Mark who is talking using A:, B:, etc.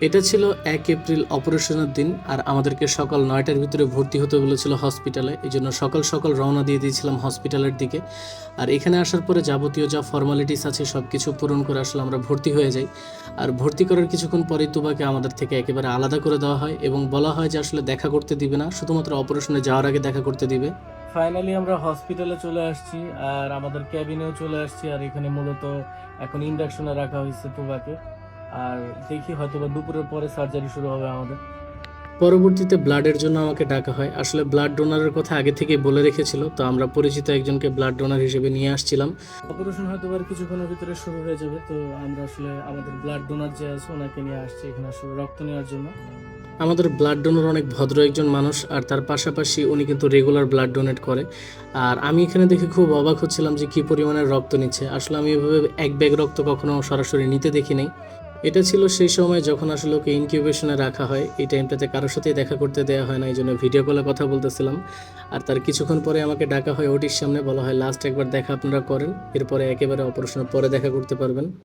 A: এটা ছিল ১ এপ্রিল অপারেশনের দিন, আর আমাদেরকে সকাল ৯টার ভিতরে ভর্তি হতে বলেছিল হসপিটালে। এই জন্য সকাল সকাল রওনা দিয়ে দিয়েছিলাম হসপিটালের দিকে। আর এখানে আসার পরে যাবতীয় যা ফর্মালিটিস আছে সব কিছু পূরণ করে আসলে আমরা ভর্তি হয়ে যাই। আর ভর্তি করার কিছুক্ষণ পরেই তুবাকে আমাদের থেকে একেবারে আলাদা করে দেওয়া হয় এবং বলা হয় যে আসলে দেখা করতে দিবে না, শুধুমাত্র অপারেশনে যাওয়ার আগে দেখা করতে দিবে। ফাইনালি আমরা হসপিটালে চলে আসছি আর আমাদের ক্যাবিনেও চলে আসছি। আর এখানে মূলত এখন ইন্ডাকশনে রাখা হয়েছে তুবাকে। আর দেখি হয়তো বা দুপুরের পরে সার্জারি শুরু হবে আমাদের। পরবর্তীতে ব্লাডের জন্য আমাকে ডাকা হয়। আসলে ব্লাড ডোনারের কথা আগে থেকেই বলে রেখেছিল, তো আমরা পরিচিত একজনকে ব্লাড ডোনার হিসেবে নিয়ে আসছিলাম। অপারেশন হয়তো আর কিছুক্ষণের ভিতরে শুরু হয়ে যাবে, তো আমরা আসলে আমাদের ব্লাড ডোনার যে আছে ওনাকে নিয়ে আসছি এখানে আসলে রক্ত নেওয়ার জন্য। আমাদের ব্লাড ডোনার অনেক ভদ্র একজন মানুষ, আর তার পাশাপাশি উনি কিন্তু রেগুলার ব্লাড ডোনেট করে। আর আমি এখানে দেখে খুব অবাক হচ্ছিলাম যে কী পরিমাণের রক্ত নিচ্ছে। আসলে আমি এভাবে এক ব্যাগ রক্ত কখনো সরাসরি নিতে দেখি নাই। এটা ছিল সেই সময় যখন আসলে ওকে ইনকিউবেশনে রাখা হয়। এই টাইমটাতে কারোর সাথেই দেখা করতে দেওয়া হয় না, এই জন্য ভিডিও কলে কথা বলতেছিলাম। আর তার কিছুক্ষণ পরে আমাকে ডাকা হয় ওটির সামনে, বলা হয় লাস্ট একবার দেখা আপনারা করেন, এরপরে একেবারে অপারেশনের পরে দেখা করতে পারবেন।